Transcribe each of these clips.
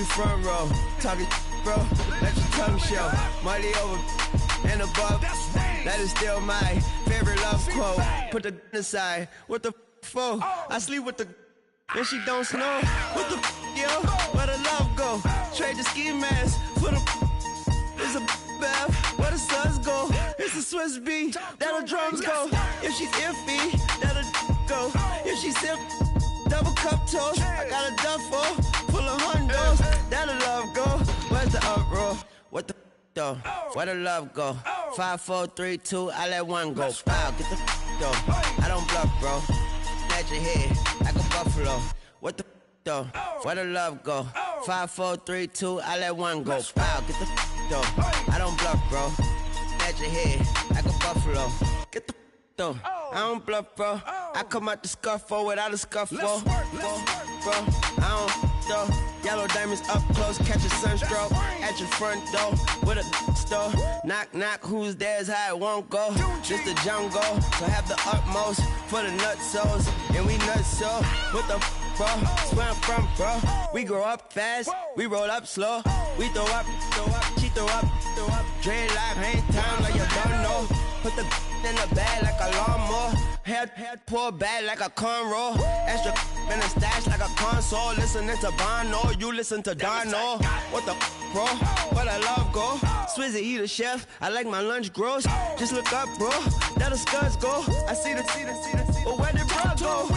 you front row. Talking bro, let your tongue show. Money over and above. That is still my favorite love quote. Put the aside. What the for? I sleep with the and she don't snow. What the yo? Where the love go? Trade the ski mask for the it's a bath. Where the suns go? It's a Swiss beat. That'll drums go. If she's iffy, that'll go. If she's sip, double cup toast. I got a duffel full of hundos. That'll love go. Where's the uproar? What the though? Where the love go? 5, 4, 3, 2. I let one go. Wow, get the though. I don't bluff, bro. At your head like a buffalo. What the though? Where the love go? 5, 4, 3, 2. I let one go. Wow, get the though. I don't bluff, bro. At your head like a buffalo. Get the though. I don't bluff, bro. I come out the scuffle without a scuffle. Bro, I don't though. Yellow diamonds up close, catch a sunstroke at your front door with a store. Knock, knock, who's there's how it won't go. Just the jungle, so have the utmost for the nutsos. And we nuts so, what the bro? That's where I'm from, bro. We grow up fast, we roll up slow. We throw up, she throw up. Dreadlock, ain't time like you don't know. Put the in the bag like a lawnmower. Head pull back like a cornrow. Extra in the stash like a console. Listening to Bono, you listen to Dono. What the bro? Where the love go? Swizzy, he the chef. I like my lunch gross. Just look up, bro. That'll scuds go. I see the. But where did bro go?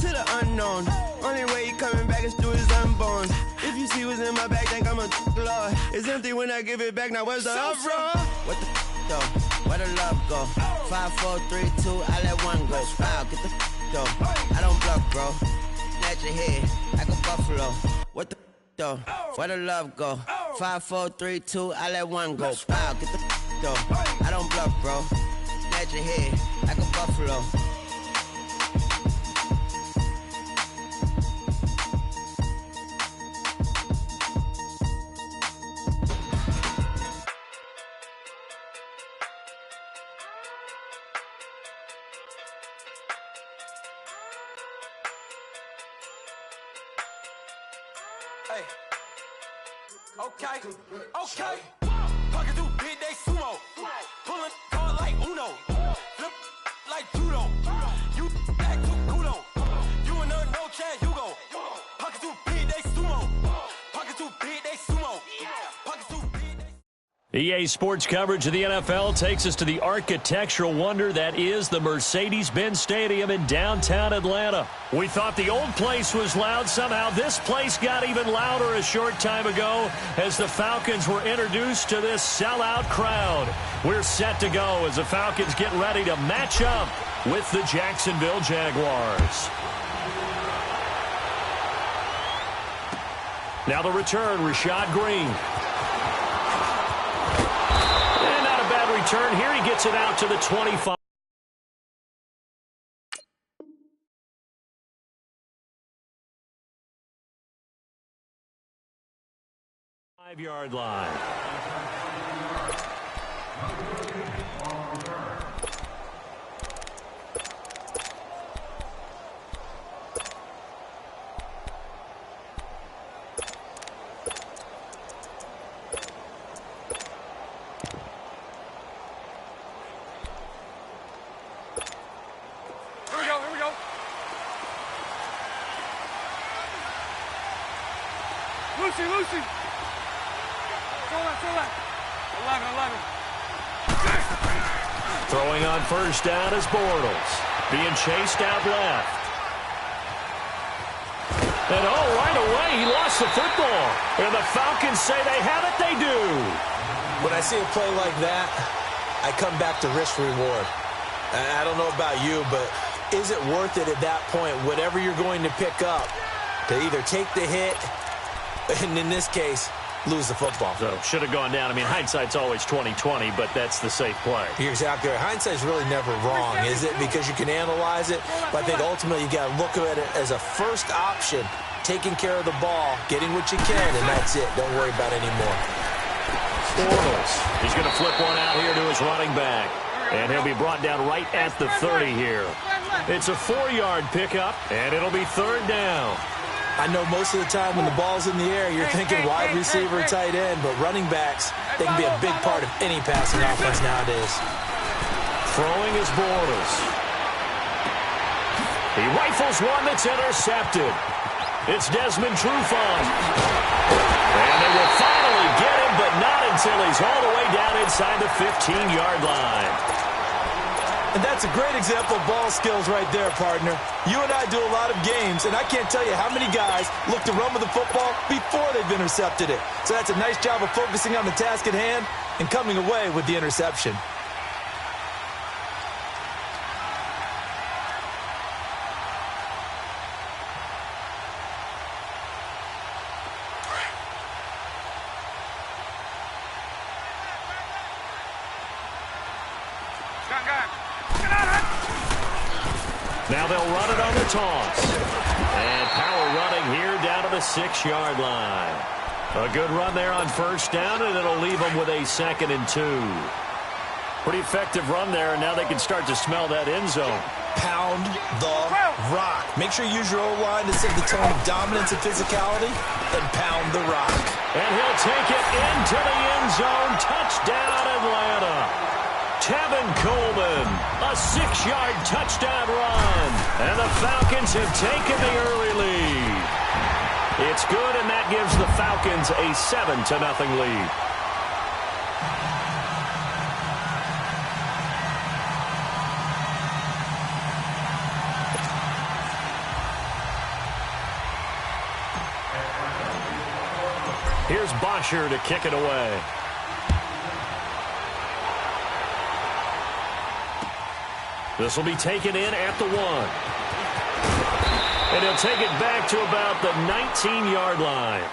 To the unknown. Only way he coming back is through his unborn. If you see what's in my bag, think I'm a lord. It's empty when I give it back. Now where's the uproar? What the though? Where the love go? 5, 4, 3, 2. I let one go. Wow, get the though. I don't bluff, bro. At your head like a buffalo. What the though? Where the love go? 5, 4, 3, 2. I let one go. Wow, get the though. I don't bluff, bro. At your head like a buffalo. Hey, okay. Pocket through big, they sumo. Pulling card like Uno. Flip like judo. You act too kudo. You and no Chad Hugo. Pocket through big, they sumo. Pocket through big, they sumo. Pocket through big, they EA Sports coverage of the NFL takes us to the architectural wonder that is the Mercedes-Benz Stadium in downtown Atlanta. We thought the old place was loud. Somehow this place got even louder a short time ago as the Falcons were introduced to this sellout crowd. We're set to go as the Falcons get ready to match up with the Jacksonville Jaguars. Now the return, Rashad Green. Turn here, he gets it out to the 25. Five-yard line. Lucy. Throw that. 11. Throwing on first down is Bortles. Being chased out left. And right away, he lost the football. And the Falcons say they have it, they do. When I see a play like that, I come back to risk reward. I don't know about you, but is it worth it at that point, whatever you're going to pick up, to either take the hit, and in this case, lose the football? So should have gone down. I mean, hindsight's always 20/20, but that's the safe play. You're exactly right. Hindsight's really never wrong, is it? Because you can analyze it, but I think ultimately you got to look at it as a first option, taking care of the ball, getting what you can, and that's it. Don't worry about it anymore. Bortles. He's going to flip one out here to his running back. And he'll be brought down right at the 30 here. It's a 4-yard pickup, and it'll be third down. I know most of the time when the ball's in the air, you're thinking wide receiver, tight end, but running backs, they can be a big part of any passing offense nowadays. Throwing is Bortles. He rifles one that's intercepted. It's Desmond Trufant. And they will finally get him, but not until he's all the way down inside the 15-yard line. And that's a great example of ball skills right there, partner. You and I do a lot of games, and I can't tell you how many guys look to run with the football before they've intercepted it. So that's a nice job of focusing on the task at hand and coming away with the interception. Now they'll run it on the toss. And power running here down to the 6-yard line. A good run there on first down, and it'll leave them with a 2nd and 2. Pretty effective run there, and now they can start to smell that end zone. Pound the rock. Make sure you use your O-line to set the tone of dominance and physicality, and pound the rock. And he'll take it into the end zone. Touchdown, Atlanta. Tevin Coleman, a 6-yard touchdown run. And the Falcons have taken the early lead. It's good, and that gives the Falcons a 7-0 lead. Here's Bosher to kick it away. This will be taken in at the 1. And he'll take it back to about the 19-yard line.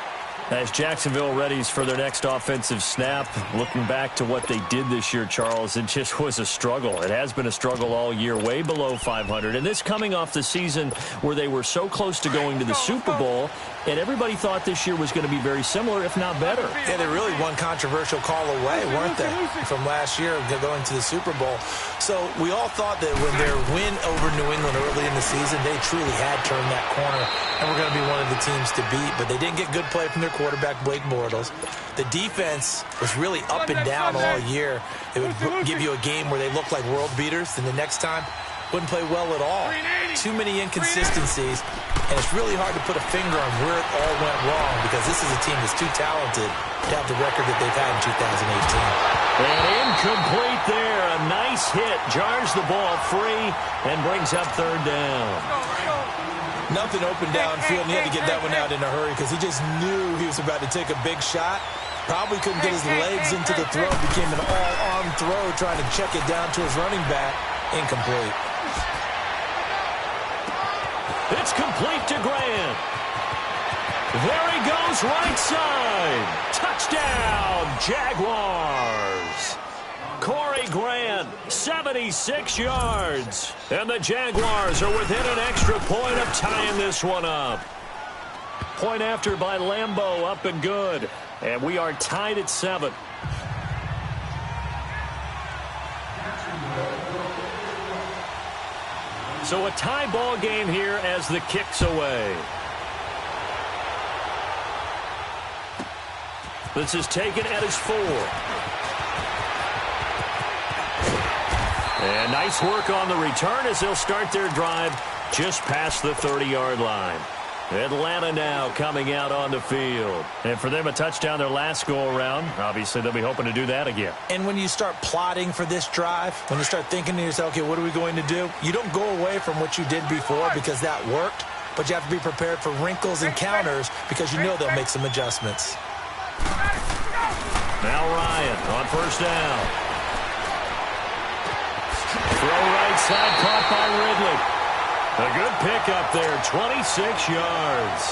As Jacksonville readies for their next offensive snap, looking back to what they did this year, Charles, it just was a struggle. It has been a struggle all year, way below 500. And this coming off the season where they were so close to going to the Super Bowl, and everybody thought this year was going to be very similar, if not better. Yeah, they really one controversial call away, weren't they, from last year going to the Super Bowl. So we all thought that when their win over New England early in the season, they truly had turned that corner and were going to be one of the teams to beat. But they didn't get good play from their quarterback, Blake Bortles. The defense was really up and down all year. They would give you a game where they looked like world beaters, and the next time wouldn't play well at all. Too many inconsistencies, and it's really hard to put a finger on where it all went wrong because this is a team that's too talented to have the record that they've had in 2018. And incomplete there. A nice hit. Jars the ball free and brings up 3rd down. Nothing open downfield, and he had to get that one out in a hurry because he just knew he was about to take a big shot. Probably couldn't get his legs into the throw. Became an all-arm throw trying to check it down to his running back. Incomplete. It's complete to Grant. There he goes, right side. Touchdown, Jaguars. Corey Grant, 76 yards. And the Jaguars are within an extra point of tying this one up. Point after by Lambeau, up and good. And we are tied at 7. So a tie ball game here as the kick's away. This is taken at his 4. And nice work on the return as they'll start their drive just past the 30-yard line. Atlanta now coming out on the field. And for them, a touchdown their last go-around. Obviously, they'll be hoping to do that again. And when you start plotting for this drive, when you start thinking to yourself, okay, what are we going to do? You don't go away from what you did before because that worked, but you have to be prepared for wrinkles and counters because you know they'll make some adjustments. Now Ryan on first down. Throw right side, caught by Ridley. A good pickup there, 26 yards.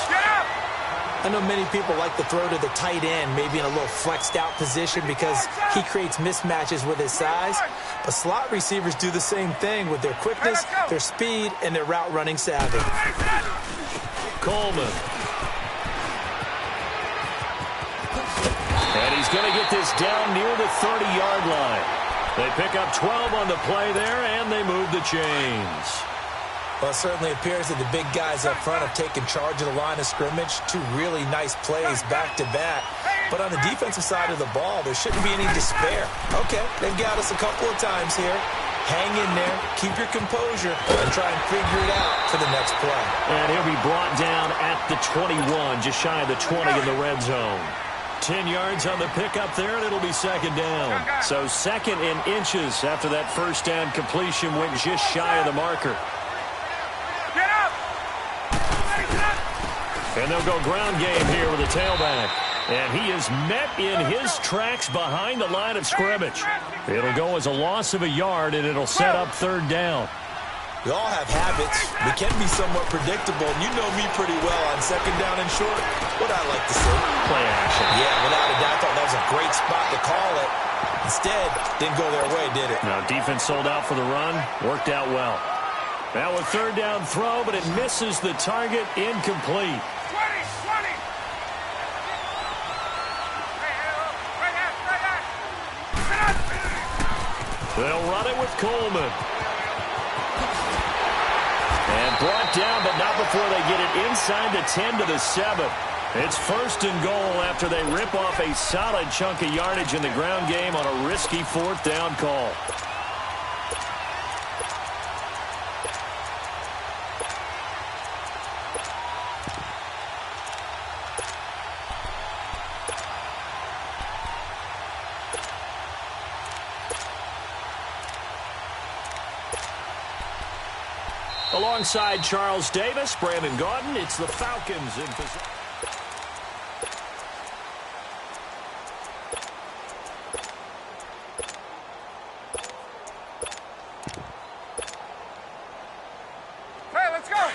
I know many people like to throw to the tight end, maybe in a little flexed out position because he creates mismatches with his size. But slot receivers do the same thing with their quickness, their speed, and their route running savvy. Coleman. And he's going to get this down near the 30-yard line. They pick up 12 on the play there, and they move the chains. Well, it certainly appears that the big guys up front have taken charge of the line of scrimmage. Two really nice plays back-to-back. But on the defensive side of the ball, there shouldn't be any despair. Okay, they've got us a couple of times here. Hang in there, keep your composure, and try and figure it out for the next play. And he'll be brought down at the 21, just shy of the 20 in the red zone. 10 yards on the pickup there, and it'll be second down. So second in inches after that first down completion went just shy of the marker. And they'll go ground game here with the tailback. And he is met in his tracks behind the line of scrimmage. It'll go as a loss of a yard, and it'll set up third down. We all have habits. We can be somewhat predictable. And you know me pretty well on second down and short. What I like to see. Play action. Yeah, without a doubt, I thought that was a great spot to call it. Instead, didn't go their way, did it? No, defense sold out for the run. Worked out well. Now a third down throw, but it misses the target. Incomplete. They'll run it with Coleman. And brought down, but not before they get it inside the 10 to the 7. It's first and goal after they rip off a solid chunk of yardage in the ground game on a risky fourth down call. Alongside Charles Davis, Brandon Gaudin, it's the Falcons in possession. Hey, let's go!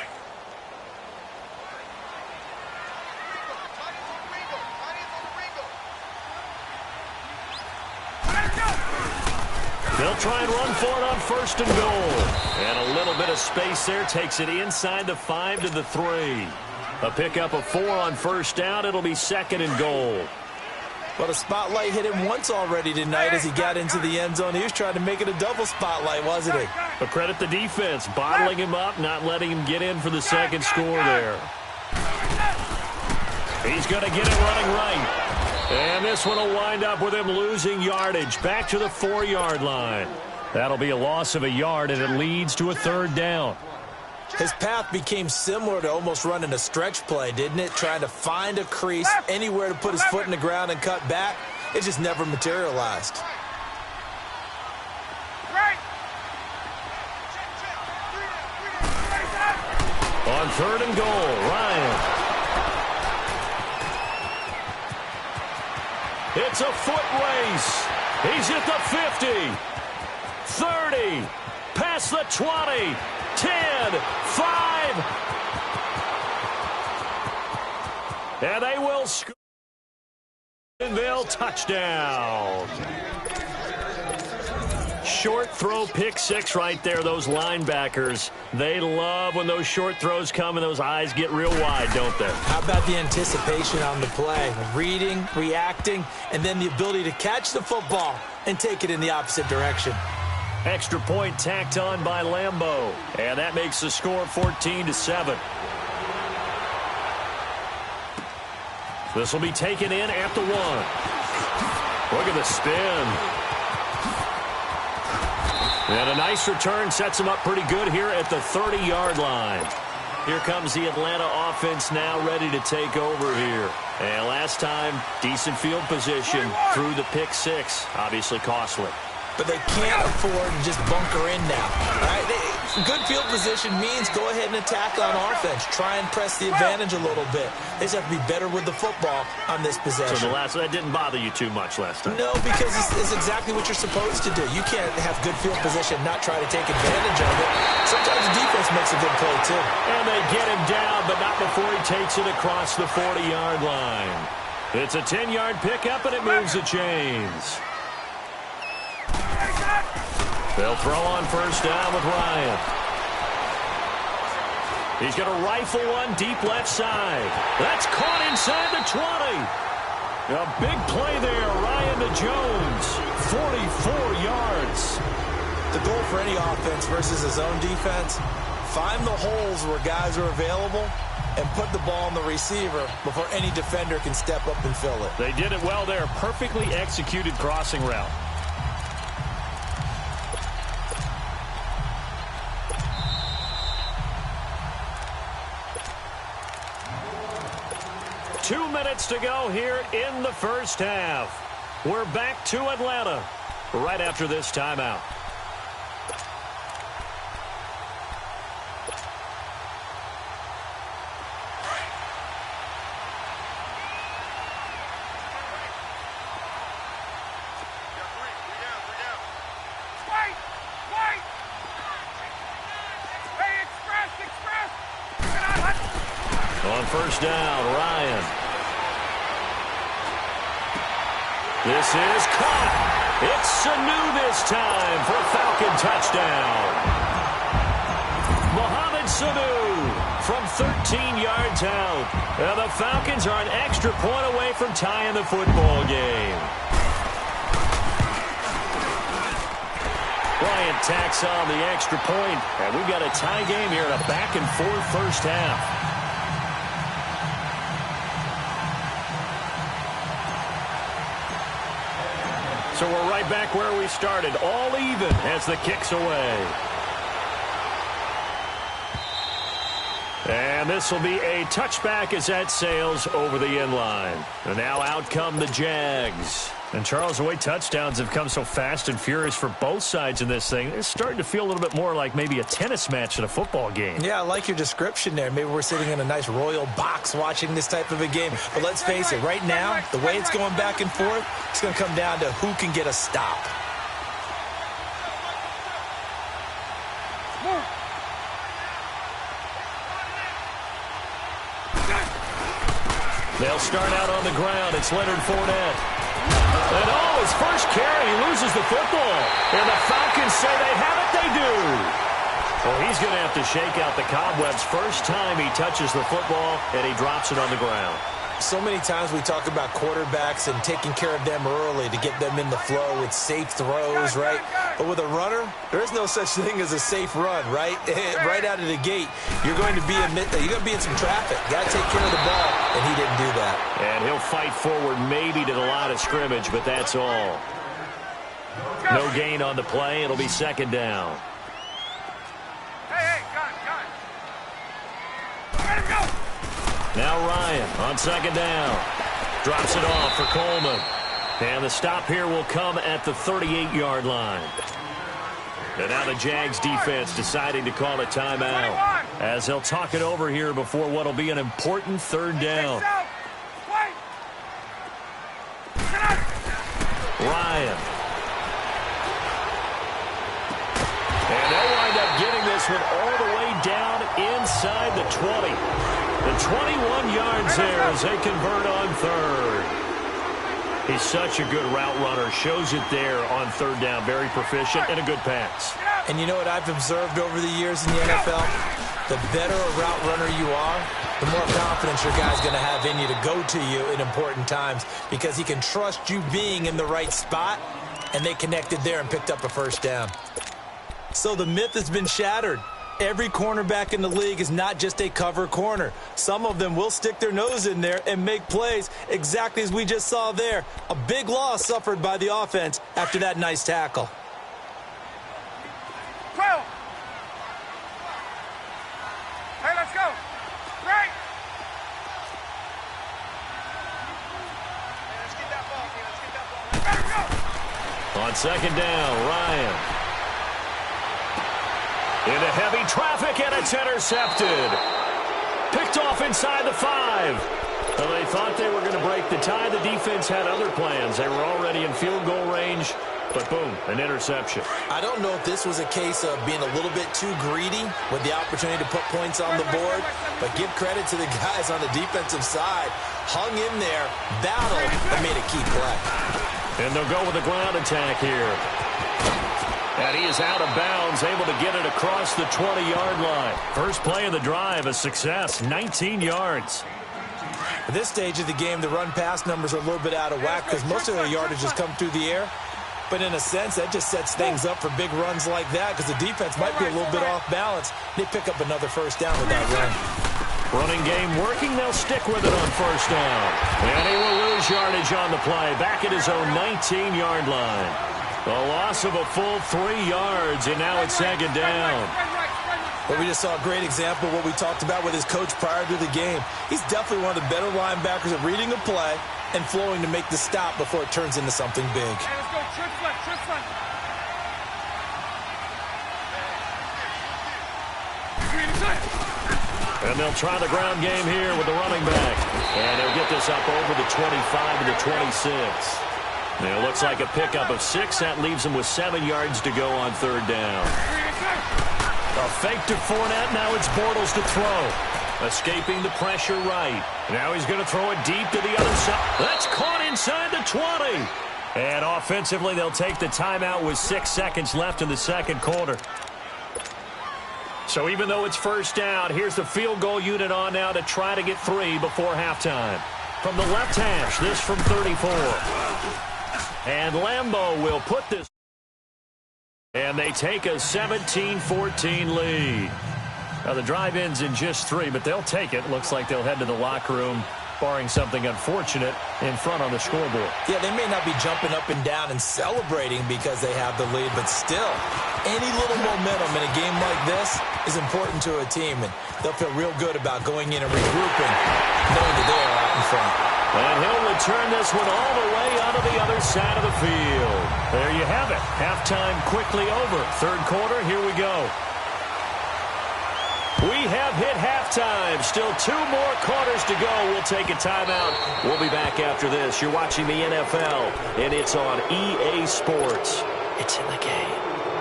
They'll try and run for it on first and goal. And a little bit of space there takes it inside the 5 to the 3. A pickup of 4 on first down. It'll be second and goal. Well, the spotlight hit him once already tonight as he got into the end zone. He was trying to make it a double spotlight, wasn't he? But credit the defense, bottling him up, not letting him get in for the second score there. He's going to get it running right. And this one will wind up with him losing yardage back to the 4-yard line. That'll be a loss of a yard, and it leads to a third down. His path became similar to almost running a stretch play, didn't it? Trying to find a crease, anywhere to put his foot in the ground and cut back. It just never materialized. On third and goal, Ryan. It's a foot race. He's at the 50, 30, past the 20, 10, 5. And they will score. And they'll touchdown. Short throw, pick six right there. Those linebackers, they love when those short throws come and those eyes get real wide, don't they? How about the anticipation on the play? Reading, reacting, and then the ability to catch the football and take it in the opposite direction. Extra point tacked on by Lambeau. And that makes the score 14-7. This will be taken in at the 1. Look at the spin. And a nice return sets him up pretty good here at the 30-yard line. Here comes the Atlanta offense now ready to take over here. And last time, decent field position through the pick six. Obviously costly. But they can't afford to just bunker in now. All right? Good field position means go ahead and attack on offense. Try and press the advantage a little bit. They just have to be better with the football on this possession. So that didn't bother you too much last time? No, because it's exactly what you're supposed to do. You can't have good field position, not try to take advantage of it. Sometimes the defense makes a good play, too. And they get him down, but not before he takes it across the 40-yard line. It's a 10-yard pickup, and it moves the chains. They'll throw on first down with Ryan. He's going to rifle one deep left side. That's caught inside the 20. A big play there, Ryan to Jones. 44 yards. The goal for any offense versus his own defense, Find the holes where guys are available and put the ball on the receiver before any defender can step up and fill it. They did it well there. Perfectly executed crossing route. Two minutes to go here in the first half. We're back to Atlanta right after this timeout. On first down, Ryan. This is caught. It's Sanu this time for a Falcon touchdown. Mohamed Sanu from 13 yards out. And the Falcons are an extra point away from tying the football game. Bryant tacks on the extra point, and we've got a tie game here in a back-and-forth first half. So we're right back where we started, all even as the kick's away. And this will be a touchback as that sails over the end line. And now out come the Jags. And, Charles, the way touchdowns have come so fast and furious for both sides in this thing, it's starting to feel a little bit more like maybe a tennis match in a football game. Yeah, I like your description there. Maybe we're sitting in a nice royal box watching this type of a game. But let's face it, right now, the way it's going back and forth, it's going to come down to who can get a stop. They'll start out on the ground. It's Leonard Fournette. And his first carry, he loses the football. And the Falcons say they have it, they do. Well, he's going to have to shake out the cobwebs first time he touches the football, and he drops it on the ground. So many times we talk about quarterbacks and taking care of them early to get them in the flow with safe throws, right? But with a runner, there is no such thing as a safe run, right? Right out of the gate, you're going to be in some traffic. Got to take care of the ball, and he didn't do that. And he'll fight forward maybe to the line of scrimmage, but that's all. No gain on the play. It'll be second down. Hey, got it. Let him go. Now Ryan on second down. Drops it off for Coleman. And the stop here will come at the 38-yard line. And now the Jags defense deciding to call a timeout as they'll talk it over here before what will be an important third down. Ryan. And they'll wind up getting this one all the way down inside the 20. The 21 yards there as they convert on third. He's such a good route runner. Shows it there on third down. Very proficient and a good pass. And you know what I've observed over the years in the NFL? The better a route runner you are, the more confidence your guy's going to have in you to go to you in important times because he can trust you being in the right spot, and they connected there and picked up a first down. So the myth has been shattered. Every cornerback in the league is not just a cover corner. Some of them will stick their nose in there and make plays exactly as we just saw there. A big loss suffered by the offense after that nice tackle. 12. Hey, let's go. Right. Let's get that ball. Let's get that ball. On second down, Ryan. Into heavy traffic, and it's intercepted. Picked off inside the 5. Well, they thought they were going to break the tie. The defense had other plans. They were already in field goal range, but boom, an interception. I don't know if this was a case of being a little bit too greedy with the opportunity to put points on the board, but give credit to the guys on the defensive side. Hung in there, battled, and made a key play. And they'll go with a ground attack here. And he is out of bounds, able to get it across the 20-yard line. First play of the drive, a success, 19 yards. At this stage of the game, the run-pass numbers are a little bit out of whack because most of their yardage has come through the air. But in a sense, that just sets things up for big runs like that because the defense might be a little bit off balance. They pick up another first down with that run. Running game working. They'll stick with it on first down. And he will lose yardage on the play. Back at his own 19-yard line. A loss of a full 3 yards, and now it's second down. But we just saw a great example of what we talked about with his coach prior to the game. He's definitely one of the better linebackers at reading a play and flowing to make the stop before it turns into something big. Hey, let's go. Trip front. And they'll try the ground game here with the running back. And they'll get this up over the 25 to the 26. Now, it looks like a pickup of 6. That leaves them with 7 yards to go on third down. A fake to Fournette. Now it's Bortles to throw. Escaping the pressure right. Now he's going to throw it deep to the other side. That's caught inside the 20. And offensively, they'll take the timeout with 6 seconds left in the second quarter. So even though it's first down, here's the field goal unit on now to try to get 3 before halftime. From the left hash, this from 34. And Lambeau will put this. And they take a 17-14 lead. Now the drive ends in just 3, but they'll take it. Looks like they'll head to the locker room, barring something unfortunate, in front on the scoreboard. Yeah, they may not be jumping up and down and celebrating because they have the lead, but still, any little momentum in a game like this is important to a team, and they'll feel real good about going in and regrouping, knowing that they are out in front. And he'll return this one all the way onto the other side of the field. There you have it. Halftime quickly over. Third quarter, here we go. We have hit halftime. Still 2 more quarters to go. We'll take a timeout. We'll be back after this. You're watching the NFL, and it's on EA Sports. It's in the game.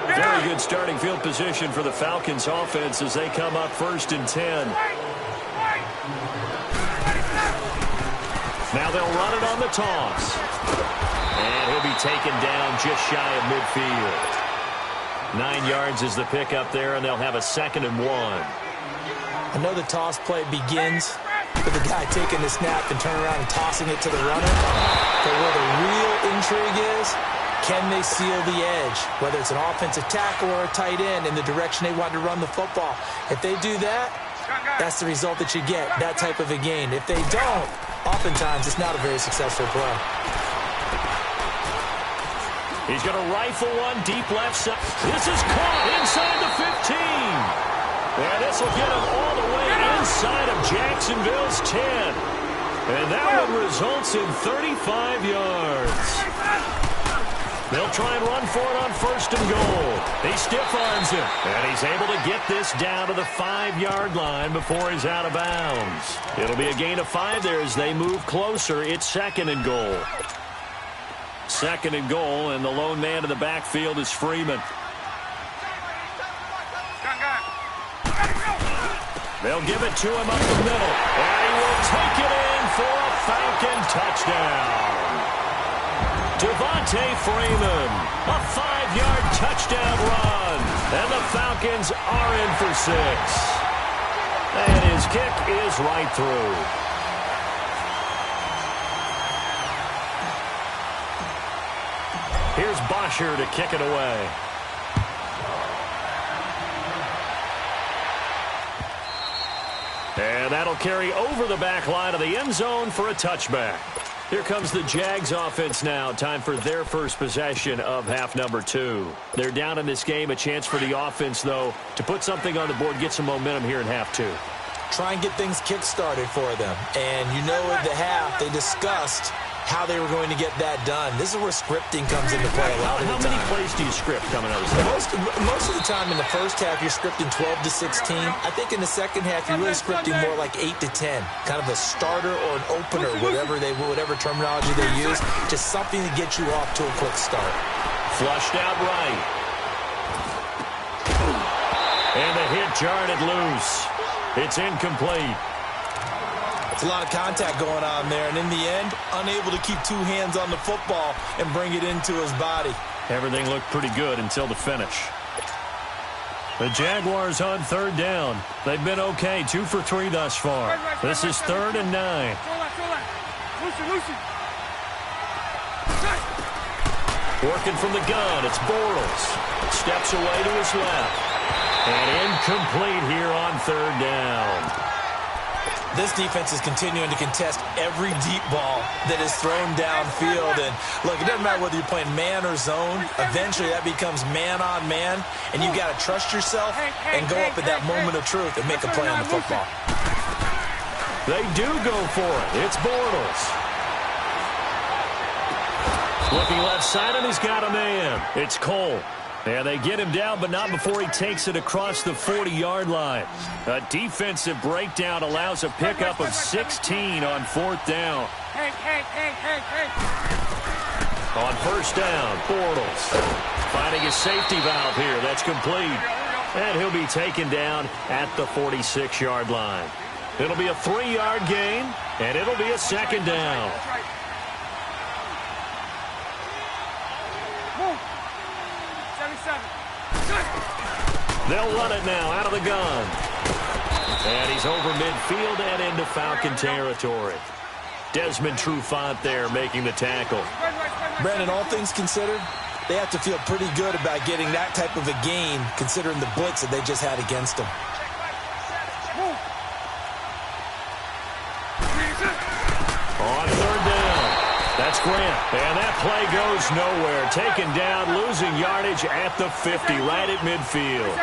Very good starting field position for the Falcons offense as they come up 1st and 10. Now they'll run it on the toss. And he'll be taken down just shy of midfield. 9 yards is the pickup there, and they'll have a 2nd and 1. I know the toss play begins with the guy taking the snap and turning around and tossing it to the runner. But where the real intrigue is, can they seal the edge? Whether it's an offensive tackle or a tight end in the direction they want to run the football. If they do that, that's the result that you get, that type of a gain. If they don't, oftentimes it's not a very successful play. He's going to rifle one deep left side. This is caught inside the 15. And this will get him all the way inside of Jacksonville's 10. And that one results in 35 yards. They'll try and run for it on 1st and goal. He stiff-arms it. And he's able to get this down to the 5-yard line before he's out of bounds. It'll be a gain of 5 there as they move closer. It's 2nd and goal. 2nd and goal, and the lone man in the backfield is Freeman. They'll give it to him up the middle. And he will take it in for a Falcon touchdown. Devontae Freeman, a 5-yard touchdown run. And the Falcons are in for 6. And his kick is right through. Here's Bosher to kick it away. And that'll carry over the back line of the end zone for a touchback. Here comes the Jags offense now. Time for their first possession of half number 2. They're down in this game. A chance for the offense, though, to put something on the board, get some momentum here in half 2. Try and get things kick-started for them. And you know at the half, they discussed how they were going to get that done. This is where scripting comes into play a lot of the time. How many plays do you script coming out of this? Most of the time in the first half, you're scripting 12 to 16. I think in the second half, you're really scripting more like 8 to 10. Kind of a starter or an opener, whatever terminology they use. Just something to get you off to a quick start. Flushed out right. And the hit jarred it loose. It's incomplete. It's a lot of contact going on there, and in the end, unable to keep 2 hands on the football and bring it into his body. Everything looked pretty good until the finish. The Jaguars on 3rd down. They've been okay, 2 for 3 thus far. This is 3rd and 9. Working from the gun, it's Bortles. Steps away to his left. And incomplete here on third down. This defense is continuing to contest every deep ball that is thrown downfield. And look, it doesn't matter whether you're playing man or zone. Eventually that becomes man on man. And you got to trust yourself and go up at that moment of truth and make a play on the football. They do go for it. It's Bortles. Looking left side, and he's got a man. It's Cole. And they get him down, but not before he takes it across the 40-yard line. A defensive breakdown allows a pickup of 16 on fourth down. On first down, Bortles finding his safety valve here. That's complete. And he'll be taken down at the 46-yard line. It'll be a 3-yard gain, and it'll be a second down. They'll run it now out of the gun. And he's over midfield and into Falcon territory. Desmond Trufant there making the tackle. Brandon, all things considered, they have to feel pretty good about getting that type of a gain considering the blitz that they just had against them. On third down, that's Grant. And that play goes nowhere. Taken down, losing yardage at the 50, right at midfield.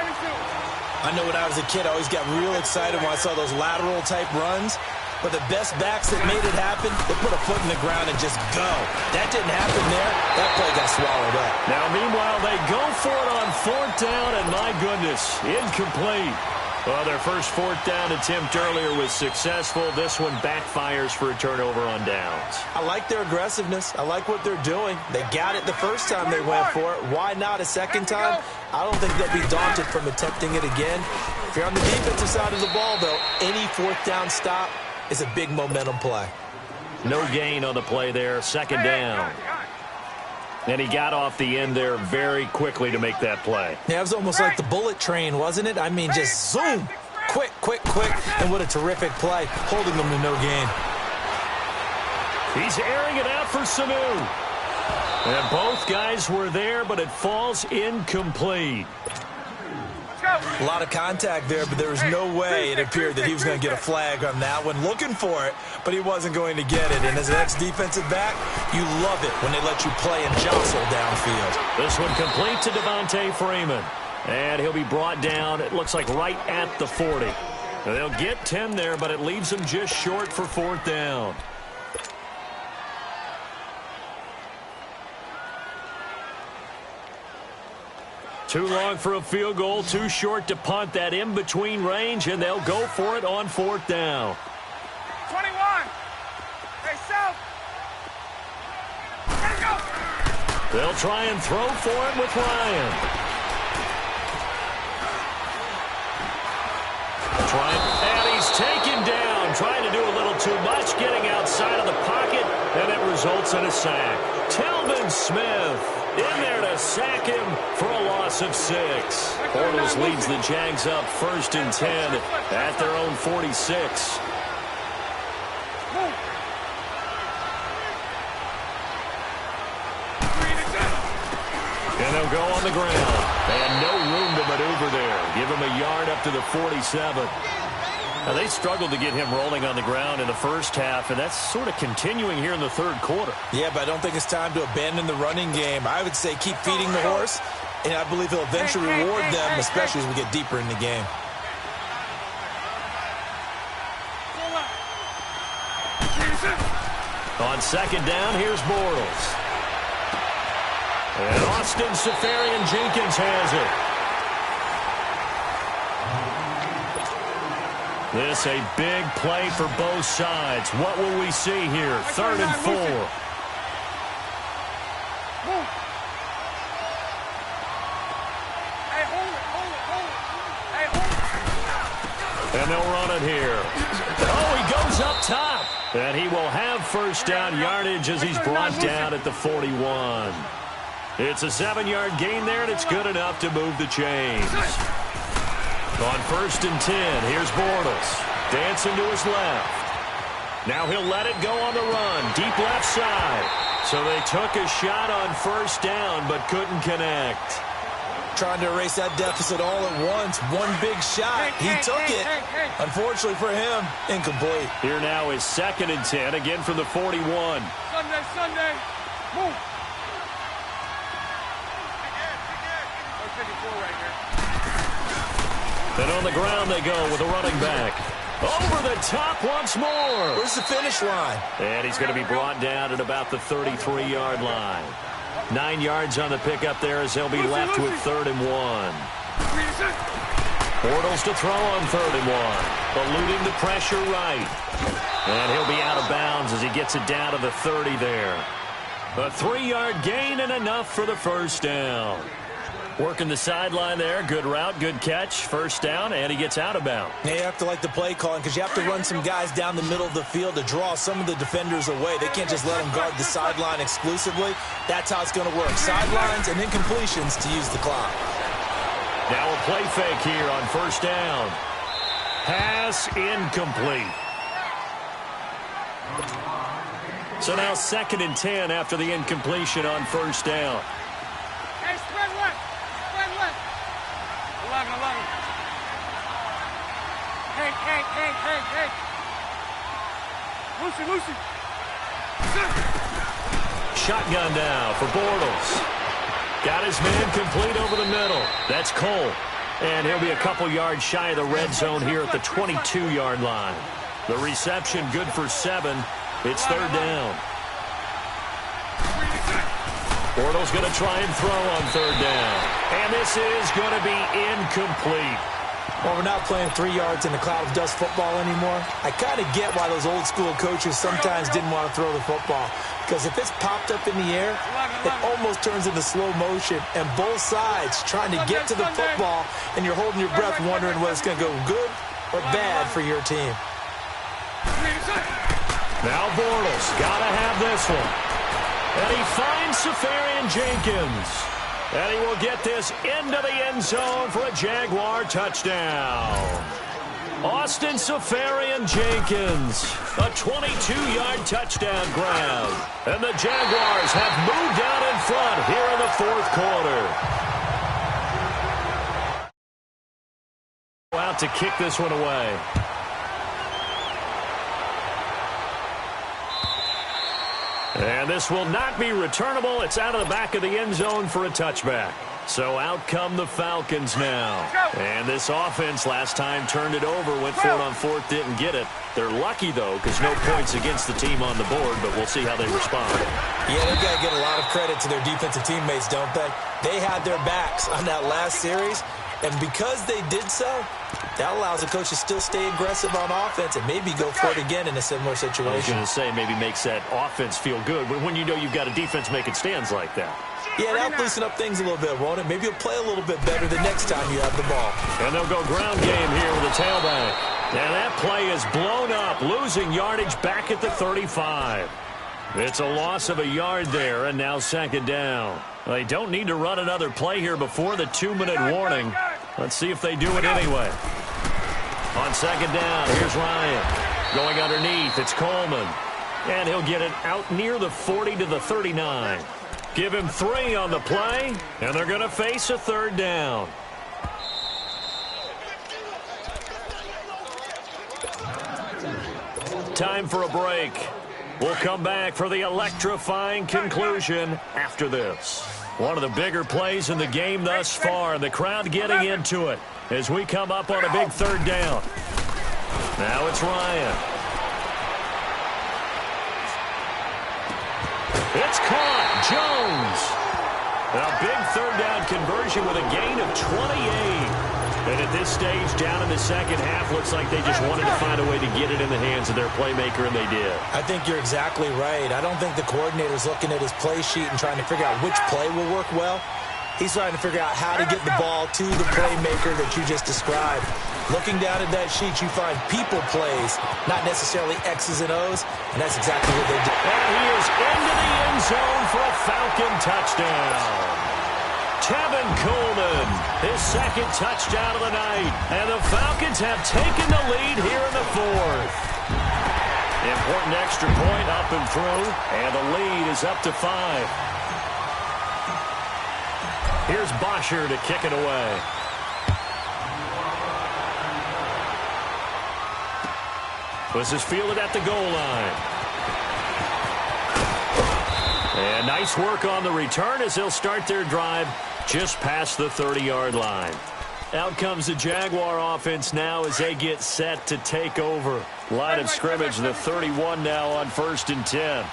I know when I was a kid, I always got real excited when I saw those lateral-type runs. But the best backs that made it happen, they put a foot in the ground and just go. That didn't happen there. That play got swallowed up. Now, meanwhile, they go for it on fourth down, and my goodness, incomplete. Well, their first fourth down attempt earlier was successful. This one backfires for a turnover on downs. I like their aggressiveness. I like what they're doing. They got it the first time they went for it. Why not a second time? I don't think they'll be daunted from attempting it again. If you're on the defensive side of the ball, though, any fourth down stop is a big momentum play. No gain on the play there. Second down. And he got off the end there very quickly to make that play. Yeah, it was almost like the bullet train, wasn't it? I mean, just zoom. Quick, quick, quick. And what a terrific play, holding them to no gain. He's airing it out for Sanu. And both guys were there, but it falls incomplete. A lot of contact there, but there was no way it appeared that he was going to get a flag on that one. Looking for it, but he wasn't going to get it. And as an ex-defensive back, you love it when they let you play and jostle downfield. This one complete to Devontae Freeman. And he'll be brought down, it looks like right at the 40. Now, they'll get 10 there, but it leaves them just short for fourth down. Too long for a field goal, too short to punt. That in-between range, and they'll go for it on fourth down. 21. Hey, South. Ready to go. They'll try and throw for it with Ryan. And he's taken down, trying to do a little too much, getting outside of the pocket, and it results in a sack. Telvin Smith in there to sack him for a loss of 6. Bortles leads the Jags up 1st and 10 at their own 46. And they'll go on the ground. They had no room to maneuver there. Give him a yard up to the 47. Now, they struggled to get him rolling on the ground in the first half, and that's sort of continuing here in the third quarter. Yeah, but I don't think it's time to abandon the running game. I would say keep feeding the horse, and I believe he'll eventually reward them, especially as we get deeper in the game. On second down, here's Bortles. And Austin Seferian-Jenkins has it. This a big play for both sides. What will we see here? 3rd and 4. And they'll run it here. Oh, he goes up top. And he will have first down yardage as he's brought down at the 41. It's a 7-yard gain there, and it's good enough to move the chains. On 1st and 10, here's Bortles. Dancing to his left. Now he'll let it go on the run. Deep left side. So they took a shot on first down, but couldn't connect. Trying to erase that deficit all at once. One big shot. He took it. Unfortunately for him, incomplete. Here now is 2nd and 10, again from the 41. Sunday. Move. And on the ground they go with a running back. Over the top once more. Where's the finish line? And he's going to be brought down at about the 33-yard line. 9 yards on the pickup there as they'll be left with 3rd and 1. Bortles to throw on 3rd and 1. Eluding the pressure right. And he'll be out of bounds as he gets it down to the 30 there. A 3-yard gain and enough for the first down. Working the sideline there. Good route, good catch. First down, and he gets out of bounds. Yeah, you have to like the play calling because you have to run some guys down the middle of the field to draw some of the defenders away. They can't just let them guard the sideline exclusively. That's how it's going to work. Sidelines and incompletions to use the clock. Now a play fake here on first down. Pass incomplete. So now 2nd and 10 after the incompletion on first down. Hey, spread left. 11. Hey. Lucy. Shotgun now for Bortles. Got his man complete over the middle. That's Cole. And he'll be a couple yards shy of the red zone here at the 22-yard line. The reception good for 7. It's 3rd down. Bortles going to try and throw on 3rd down. And this is going to be incomplete. Well, we're not playing 3 yards in a cloud of dust football anymore. I kind of get why those old school coaches sometimes didn't want to throw the football. Because if it's popped up in the air, it almost turns into slow motion. And both sides trying to get to the football, and you're holding your breath wondering whether it's going to go good or bad for your team. Now Bortles got to have this one. And he finds Safarian Jenkins. And he will get this into the end zone for a Jaguar touchdown. Austin Safarian Jenkins, a 22-yard touchdown grab. And the Jaguars have moved out in front here in the 4th quarter. Out to kick this one away. And this will not be returnable. It's out of the back of the end zone for a touchback. So out come the Falcons now. And this offense last time turned it over, went for it on 4th, didn't get it. They're lucky, though, because no points against the team on the board, but we'll see how they respond. Yeah, they've got to get a lot of credit to their defensive teammates, don't they? They had their backs on that last series, and because they did so, that allows the coach to still stay aggressive on offense and maybe go for it again in a similar situation. I was going to say maybe makes that offense feel good when you know you've got a defense making stands like that. Yeah, that'll loosen up things a little bit, won't it? Maybe you'll play a little bit better the next time you have the ball. And they'll go ground game here with a tailback. And that play is blown up, losing yardage back at the 35. It's a loss of a yard there, and now 2nd down. They don't need to run another play here before the 2-minute warning. Let's see if they do it anyway. On 2nd down, here's Ryan. Going underneath, it's Coleman. And he'll get it out near the 40 to the 39. Give him 3 on the play, and they're going to face a 3rd down. Time for a break. We'll come back for the electrifying conclusion after this. One of the bigger plays in the game thus far, the crowd getting into it as we come up on a big 3rd down. Now it's Ryan. It's caught. Jones. A big 3rd down conversion with a gain of 28. And at this stage, down in the second half, looks like they just wanted to find a way to get it in the hands of their playmaker, and they did. I think you're exactly right. I don't think the coordinator's looking at his play sheet and trying to figure out which play will work well. He's trying to figure out how to get the ball to the playmaker that you just described. Looking down at that sheet, you find people plays, not necessarily X's and O's, and that's exactly what they did. And he is into the end zone for a Falcon touchdown. Tevin Coleman, his 2nd touchdown of the night. And the Falcons have taken the lead here in the 4th. Important extra point up and through, and the lead is up to 5. Here's Bosher to kick it away. This is fielded at the goal line. And nice work on the return as they'll start their drive just past the 30-yard line. Out comes the Jaguar offense now as they get set to take over. Line of scrimmage, the 31 now on 1st and 10.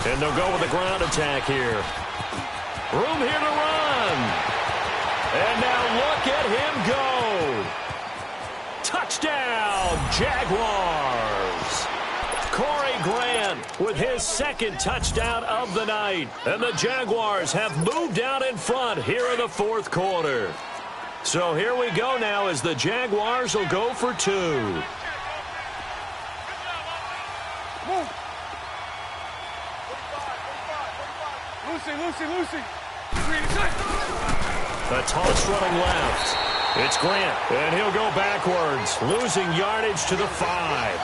And they'll go with a ground attack here. Room here to run. And now look at him go. Touchdown, Jaguars. Corey Grant with his second touchdown of the night. And the Jaguars have moved out in front here in the 4th quarter. So here we go now as the Jaguars will go for 2. Lucy. The toss running left. It's Grant, and he'll go backwards, losing yardage to the 5.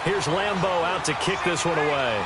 Here's Lambeau out to kick this one away.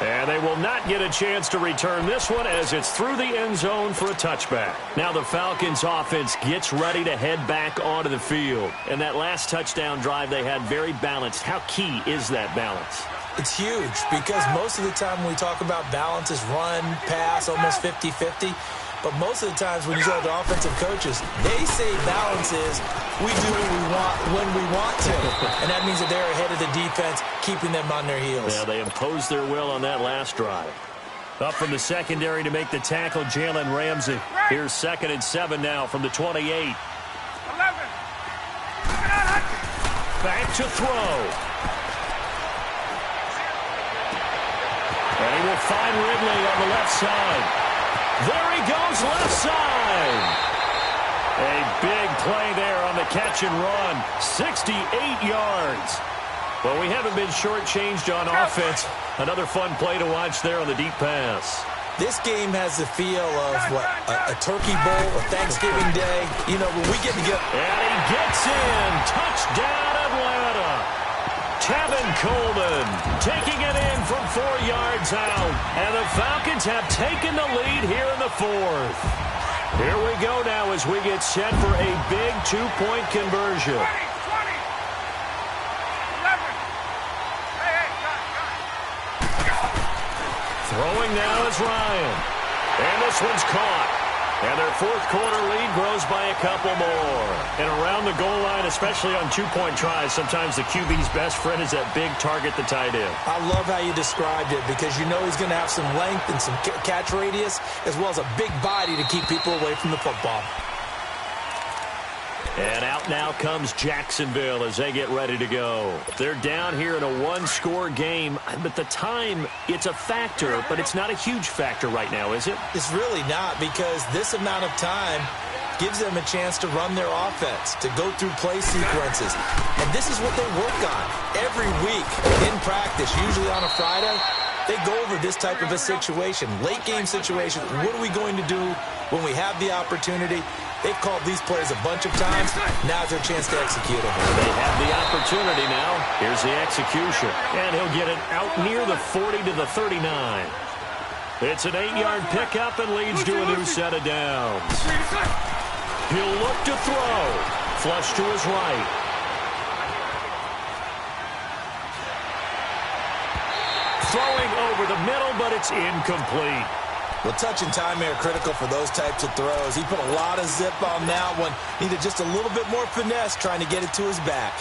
And they will not get a chance to return this one as it's through the end zone for a touchback. Now the Falcons offense gets ready to head back onto the field. And that last touchdown drive they had very balanced. How key is that balance? It's huge because most of the time when we talk about balance is run, pass, almost 50-50. But most of the times when you go to offensive coaches, they say balance is we do what we want when we want to. And that means that they're ahead of the defense, keeping them on their heels. Yeah, they imposed their will on that last drive. Up from the secondary to make the tackle, Jalen Ramsey. Here's 2nd and 7 now from the 28. 11. Back to throw. And he will find Ridley on the left side. There he goes, left side. A big play there on the catch and run. 68 yards. Well, we haven't been shortchanged on offense. Another fun play to watch there on the deep pass. This game has the feel of, a Turkey Bowl, a Thanksgiving Day. You know, when we get together. And he gets in. Touchdown, Atlanta. Tevin Coleman taking it in from 4 yards out. And the Falcons have taken the lead here in the 4th. Here we go now as we get set for a big 2-point conversion. 20. 11. Throwing now is Ryan. And this one's caught. And their 4th quarter lead grows by a couple more. And around the goal line, especially on 2-point tries, sometimes the QB's best friend is that big target, the tight end. I love how you described it because you know he's going to have some length and some catch radius as well as a big body to keep people away from the football. And out now comes Jacksonville as they get ready to go. They're down here in a 1-score game, but the time, it's a factor, but it's not a huge factor right now, is it? It's really not because this amount of time gives them a chance to run their offense, to go through play sequences. And this is what they work on every week in practice, usually on a Friday. They go over this type of a situation, late game situation. What are we going to do when we have the opportunity? They've called these plays a bunch of times. Now's their chance to execute them. They have the opportunity now. Here's the execution. And he'll get it out near the 40 to the 39. It's an 8-yard pickup and leads to a new set of downs. He'll look to throw. Flush to his right. Throwing over the middle, but it's incomplete. Well, touch and time are critical for those types of throws. He put a lot of zip on that one. Needed just a little bit more finesse trying to get it to his back.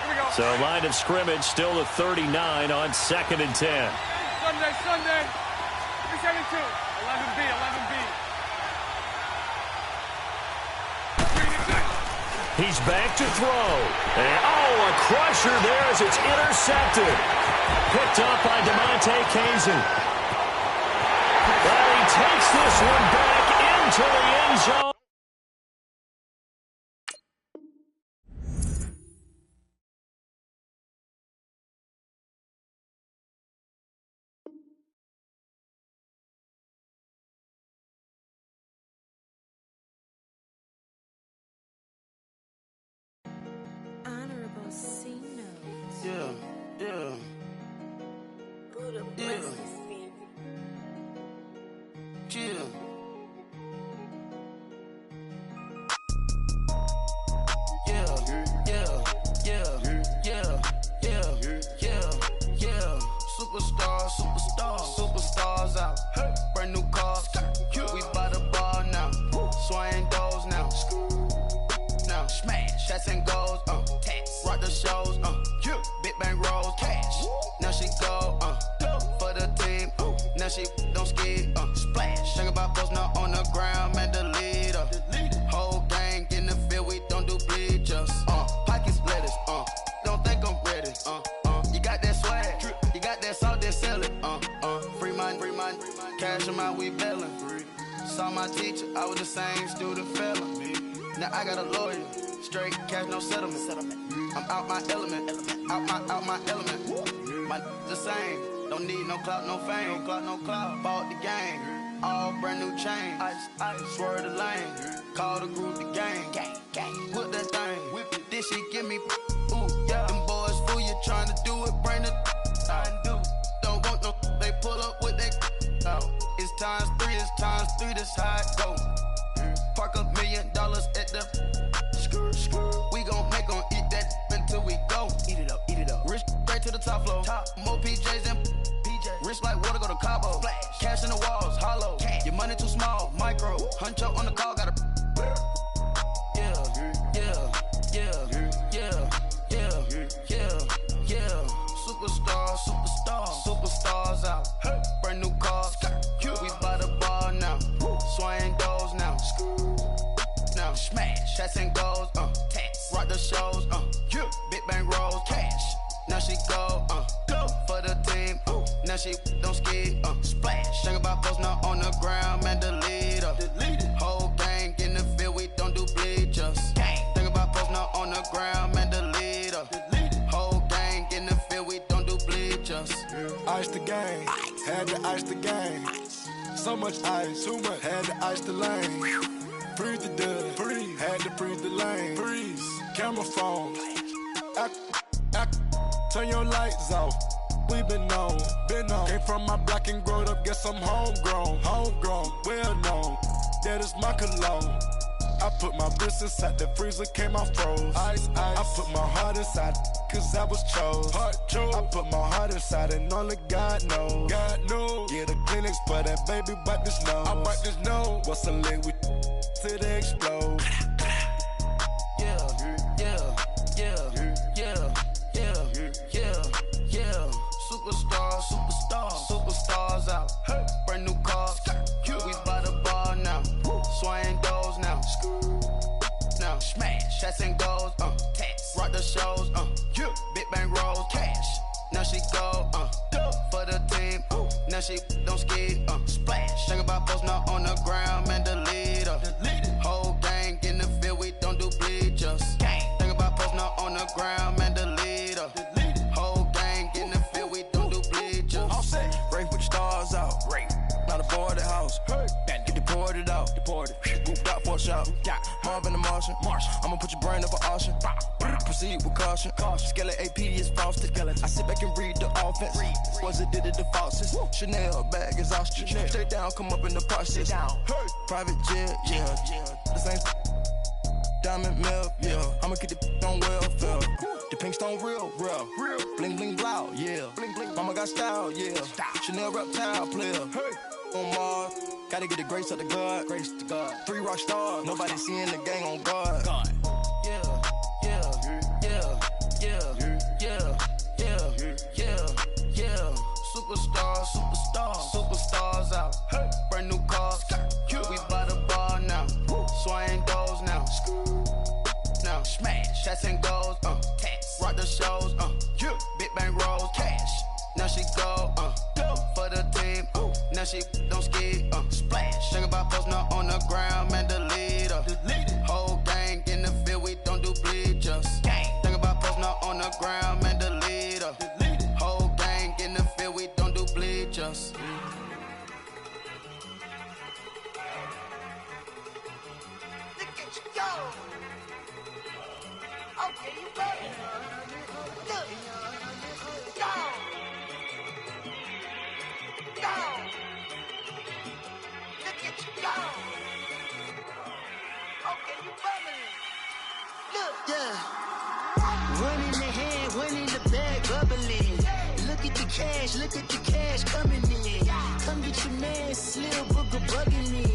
Here we go. So line of scrimmage still the 39 on 2nd and 10. Sunday. 372. 11B. He's back to throw. And, a crusher there as it's intercepted. Picked up by DeMonte Casey. But he takes this one back in into the end zone. Honorable C notes. Yeah, yeah. Buddha Yeah. blessings me. Chill. Yeah, yeah, yeah, yeah, yeah, yeah. Superstars out. Brand new cars. We by the bar now. Swaying doors now. Now smash, shots and goals. Rock the shows. Big bang rolls. Cash. Now she go. For the team. Now she don't ski. Splash. Think about post now on the ground. Man, the leader. Whole gang in the field. We don't do bleachers. Pockets lettuce. Don't think I'm ready. You got that swag. You got that salt, then sell it. Free mind. Cash amount, we bailin'. Saw my teacher, I was the same student felon. Now I got a lawyer, straight cash, no settlement. I'm out my element, out my element. My the same, don't need no clout, no fame. No clout. Bought the game, all brand new chain. Ice, swerve the lane, call the group the gang. Whip that thing, whip it, this shit give me. Ooh, yeah. Them boys fool you trying to do it, bring the don't want no, they pull up with that. It's times three, this how it go. Park $1 million at the we gon' make 'em eat that until we go. Eat it up. Rich straight to the top floor. More PJs and rich like water, go to Cabo. Splash. Cash in the walls, hollow. Cash. Your money too small, micro. Huncho on the call, gotta. Yeah. Superstars out. Brand new cars. We by the bar now. Swaying doors now. Now smash, shots and goals. Rock the shows. Big bang rolls. Cash. Now she go. For the team. Now she don't ski. Splash. Think about post now on the ground. Man, the leader. Whole gang in the field. We don't do bleachers. Think about post now on the ground. Man, the leader. Whole gang in the field. We don't do bleachers. Ice the game, had to ice the game. So much ice, too much, had to ice the lane. Freeze the dud, freeze, had to freeze the lane. Freeze, camera phone. Turn your lights off. We been on. Came from my block and growed up, guess I'm homegrown, well known. That is my cologne. I put my wrist inside the freezer, came out froze. Ice. I put my heart inside, cause I was chose. I put my heart inside and only God knows. Yeah, the clinics, but that baby wipe this nose. I wipe this nose. What's a lick with till they explode? Superstars out. Brand new cars. We by the bar now. Swaying doors now. Now smash, shots and goals. Rock the shows. Big bang rolls. Cash. Now she go. For the team. Now she don't ski. Splash. Think about post now on the ground. Man, the leader. Whole gang in the field. We don't do bleachers. Think about post now on the ground. Man, the leader. Whole gang in the field. We don't do bleachers. All set. Race with the stars out. Not a boarded house. Get deported out. Moved out for a shot. Marvin the Martian. I'ma put your brain up for auction. Proceed with caution. Skeleton AP is frosted. I sit back and read the offense. Was it did it the falsest? Chanel bag is ostrich. Stay down, come up in the process. Private jet, yeah. The same diamond milk, yeah. I'ma keep the on welfare. The pink stone real. Bling bling blow, yeah. Mama got style, yeah. Chanel reptile player. On Mars, gotta get the grace of the God. 3 rock stars, nobody seeing the gang on guard. Superstars out. Brand new cars. We by the bar now. Swaying doors now. Now smash, shots and goals. Rock the shows. Big bang rolls. Cash. Now she go. For the team. Now she don't ski. Splash. Splash. Think about posting up on the ground, man, delete her. Whole gang in the field, we don't do bleachers. Think about posting up on the ground, man, delete her. Whole gang in the field, we don't do bleachers. Look at you go. Okay, you ready? Look. Go. Go. Look at you go. Okay, you bubbling. Look. Yeah. One in the hand, one in the bag, bubbling. Look at the cash coming in. Come get your man, Slim Booger bugging me.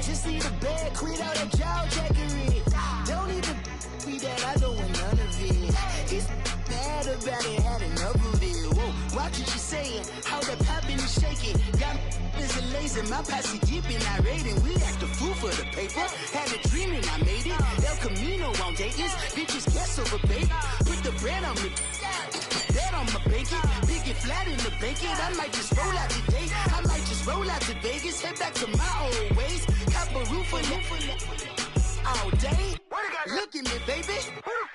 Just need a bag, quit all that jaw jackery. Don't even be that, I don't want none of it. He's mad about it, had enough of it. Whoa, watch what you saying, how that poppin' and shaking. Got is a lazy, my posse deep and I raiding. We act the fool for the paper. Had a dream and I made it. El Camino on Dayton's, bitches guess over bait. Put the bread on me, that on my bacon. Big and flat in the bacon. I might just roll out today. I might just roll out to Vegas. Head back to my old ways. Cop a roof for all day. Look at me, baby.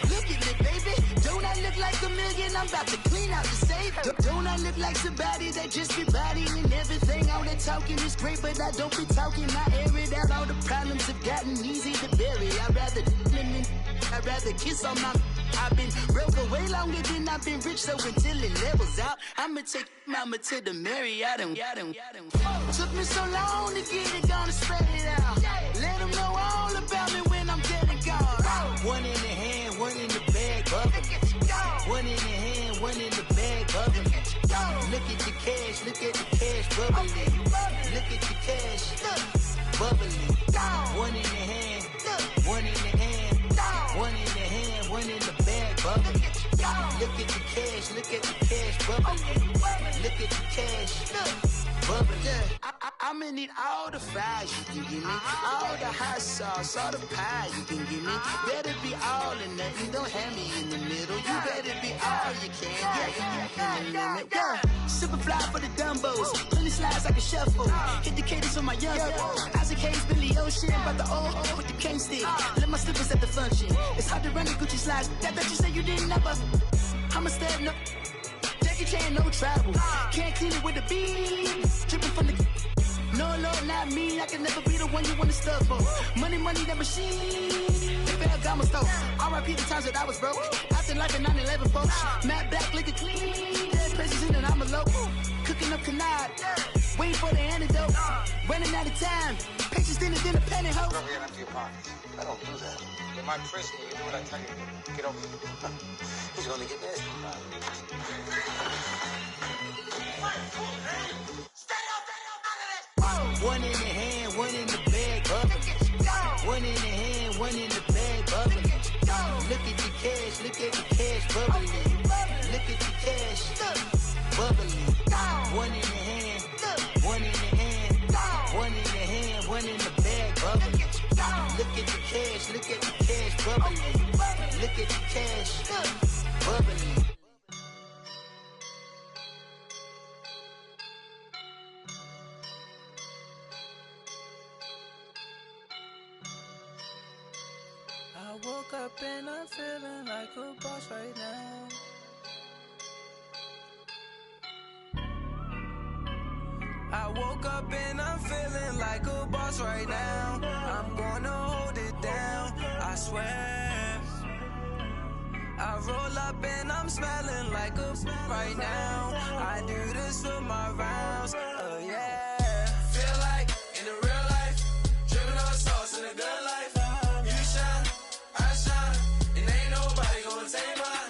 Look at me, baby. Don't I look like a million? I'm about to clean out the safe. Don't I look like somebody that just be bodying everything? All that talking is great, but I don't be talking. I air it out. All the problems have gotten easy to bury. I'd rather kiss on my. I've been broke way longer than I've been rich, so until it levels out, I'ma take mama to the Marriott and took me so long to get it, gonna spread it out. Let them know all about me when I'm dead and gone. One in the hand, one in the bag, bubbling. One in the hand, one in the bag, bubbling. Look at the cash, bubbling. Look at the cash, bubbling. One in the hand, one in the hand, one in the hand, one in the bag, bubbling. Look at the cash, bubbling. Look at the cash, bubbling. I'ma need all the fries you can give me, all the hot sauce, all the pie you can give me. Better be all or nothing, don't have me in the middle. You better be all you can, yeah. Super fly for the Dumbos, plenty slides like a shuffle. Hit the cadence on my young Isaac Hayes, Billy Ocean, but the old with the cane stick. Let my slippers at the function. It's hard to run the Gucci slides. That you say you didn't ever. I'ma step no. Jackie Chan, no travel. Can't clean it with the beat. Dripping from the. No, Lord, not me. I can never be the one you wanna stuff for. Money, that machine. They fell down my stove. R.I.P. the times that I was broke. Acting like a 9/11 folks. Matte back, liquor clean. Dead places in and I'm a local. Cooking up canard. Waiting for the antidote. Running out of time. Patience in a penny hoe. Over here and empty your pockets. I don't do that. In my prison, you do what I tell you. Get over here. He's gonna get nasty. One in the hand, one in the bag, bubbling. One in the hand, one in the bag, bubbling. Look at the cash, bubbling. Look at the cash, bubbling. One in the hand, one in the hand, one in the hand, one in the bag, bubbling. Look at the cash, bubbling. Look at the cash, bubbling. I woke up and I'm feeling like a boss right now. I woke up and I'm feeling like a boss right now. I'm gonna hold it down, I swear. I roll up and I'm smelling like a right now. I do this for my rounds, oh yeah. Feel like in the real life, dripping on sauce in a good life. You shine, I shine, and ain't nobody gonna take mine.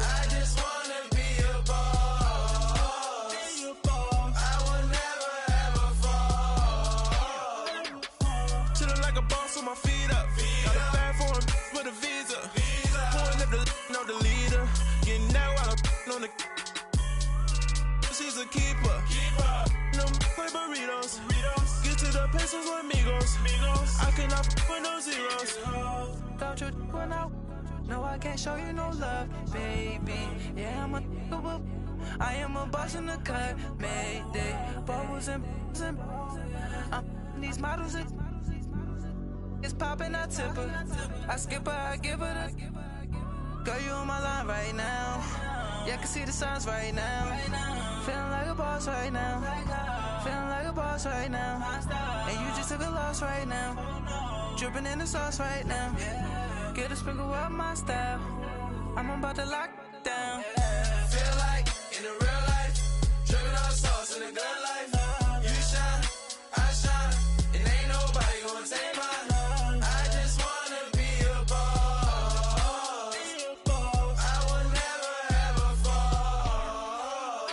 I just wanna be a boss. I will never ever fall. Chillin' like a boss with my feet up. Got a bag for him with a visa. Pulling up the know the leader. Getting that while I'm on the. She's a keeper. No play burritos. Get to the pesos with amigos. I cannot with no zeros. Don't you run out? No, I can't show you no love, baby. Yeah, I'm a whoop. I am a boss in the cut, Mayday. Bubbles and I'm these models are it's popping, I tip her. I skip her, I give her the. Girl, you on my line right now. Yeah, I can see the signs right now. Feeling like a boss right now. Feeling like a boss right now. And you just took a loss right now. Dripping in the sauce right now. Get a sprinkle up my style. I'm about to lock down. Feel like in the real life, dripping on sauce in the good life. You shine, I shine, and ain't nobody gonna take mine. I just wanna be a boss. I will never ever fall.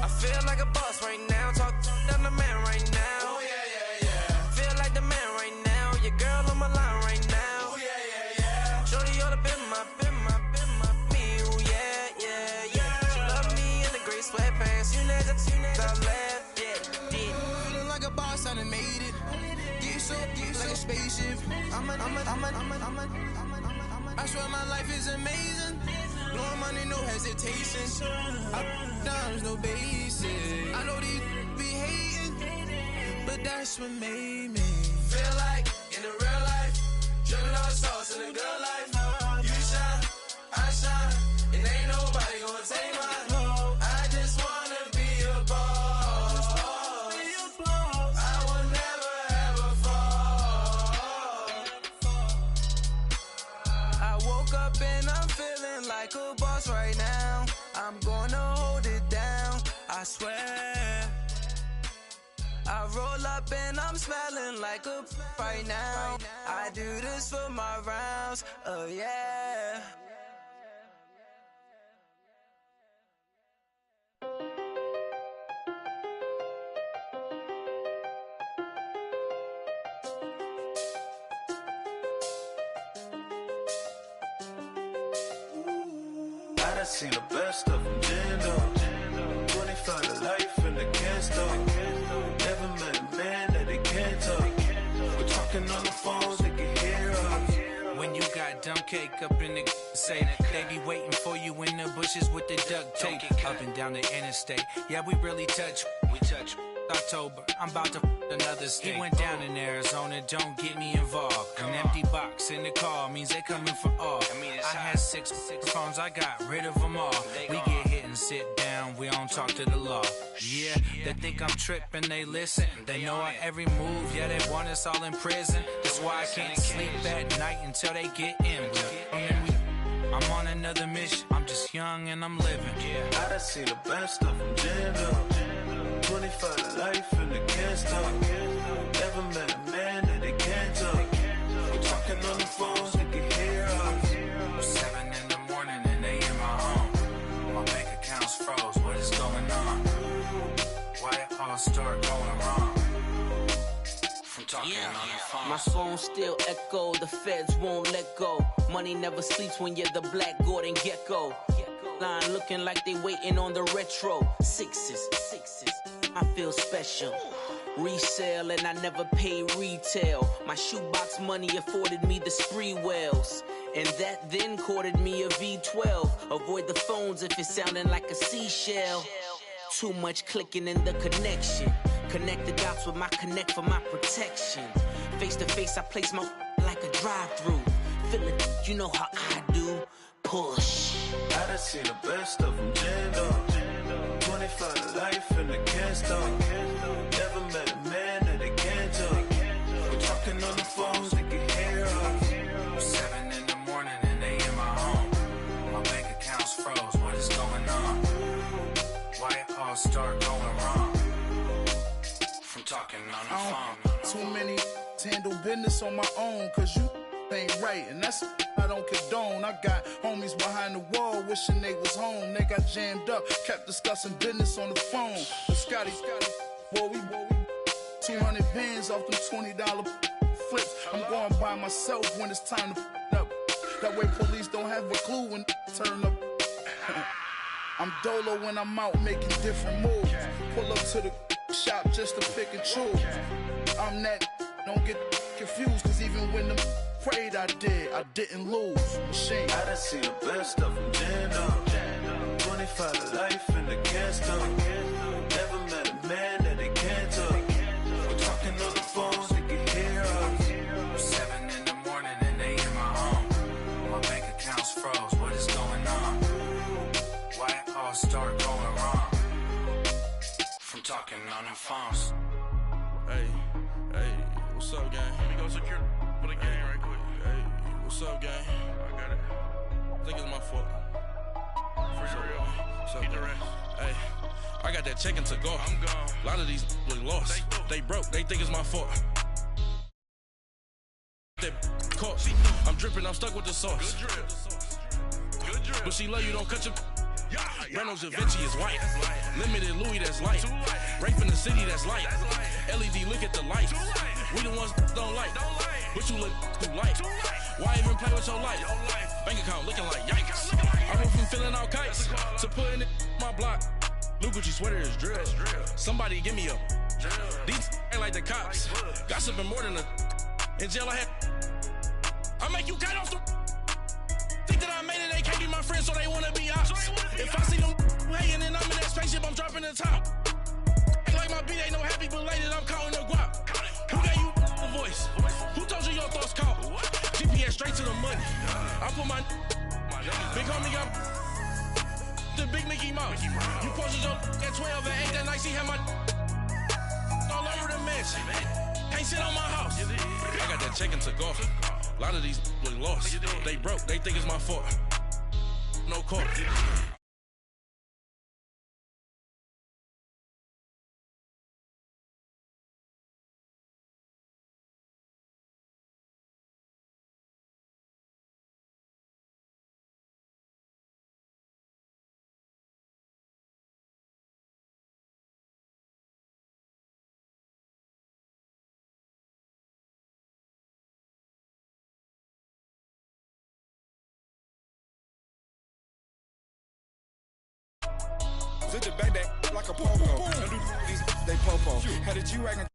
I feel like a boss right now. Talk down the man right now. Oh yeah, yeah, yeah. Feel like the man right now. Your girl on my line right now. Oh yeah, yeah, yeah. Shorty oughta been my me. Ooh yeah, yeah, yeah. She love me in the gray sweatpants. You never I left, yeah. Feeling like a boss, I done made it. Get so like a spaceship. I swear my life is amazing. Blowing money, no hesitation. Dimes, no basic. I know these be hating, but that's what made me feel like in the real life, dripping on sauce in the good life. You shine, I shine, and ain't nobody gonna take mine. I just wanna be a boss. I will never ever fall. I woke up and I'm feeling like a boss right now. I'm gonna hold it down, I swear. I roll up and I'm smelling like a right now. I do this for my rounds, oh yeah. I done seen the best of them, Jando. 25 to life in the can't stop. Never met a man that they can't talk. We're talking on the phones, they can hear us. When you got dumb cake up in the say they be waiting for you in the bushes with the duct tape up and down the interstate. Yeah, we really touch. We touch. October, I'm about to another state. He went down in Arizona, don't get me involved. An empty box in the car means they coming for all. I had six phones, I got rid of them all. We get hit and sit down, we don't talk to the law. Yeah, they think I'm tripping, they listen. They know our every move, yeah, they want us all in prison. That's why I can't sleep at night until they get in. I'm on another mission, I'm just young and I'm living. I done seen the best of them, Jando. 25 to life in the can't stop. Never met a man that they can't talk. We're talking on the phones, they can hear us. 7 in the morning and they in my home. My bank account's froze, what is going on? Why it all start going wrong? From talking on the phone. My phone still echo, the feds won't let go. Money never sleeps when you're the black Gordon Gecko. Line looking like they waiting on the retro. Sixes, I feel special. Resale and I never pay retail. My shoebox money afforded me the spree wells. And that then courted me a V12. Avoid the phones if it's sounding like a seashell. Too much clicking in the connection. Connect the dots with my connect for my protection. Face to face, I place my like a drive-through. Feel it, you know how I do. Push. I done seen the best of them, Jando. 25 to life in the can't stop. Never met a man that they can't talk. We're talking on the phones, they can hear us. 7 in the morning and they in my home. My bank account's froze, what is going on? Why it all start going wrong? From talking on the phone. Too many handle business on my own, cause you ain't right, and that's I don't condone. I got homies behind the wall wishing they was home. They got jammed up, kept discussing business on the phone. But Scotty, boy, we 200 bands off them $20 flips. I'm going by myself when it's time to up. That way police don't have a clue when turn up. I'm dolo when I'm out making different moves. Pull up to the shop just to pick and choose. I'm that, don't get confused, cause even when them prayed I didn't lose. Machine. I done seen the best of them, Jando. 25 to life in the can't stop. Never met a man that they can't talk. We're talking on the phone. Hey, I got that check-in to go. I'm gone. A lot of these look lost. They broke. They think it's my fault. That caught. I'm dripping. I'm stuck with the sauce. Good drip. But she love you. Don't cut your. Reynolds Da Vinci is white. Limited Louis, that's light. Rape in the city, that's light. LED, look at the lights. We the ones don't like. But you look too light. Why even play with your life? Bank account looking like yikes. I went from filling out kites to putting it in my block. Blue Gucci sweater is drill. Somebody give me a. These ain't like the cops. Gossiping more than a. In jail I had. I make you cut off the. Think that I made it, they can't be my friends, so they wanna be ops. If I see them hating and I'm in that spaceship, I'm dropping the top. Ain't like my beat ain't no happy belated, I'm counting the guap. Who gave you the voice? Who told you your thoughts count? GPS straight to the money. I put my big homie got the big Mickey Mouse. You posted your at 12 and 8 that night, she had my all over the mansion. Can't sit on my house. I got that check-in to go. A lot of these look lost. They broke. They think it's my fault. No call. Zip the back that like a popo. Don't do these, they popo. Had a G-Wagon.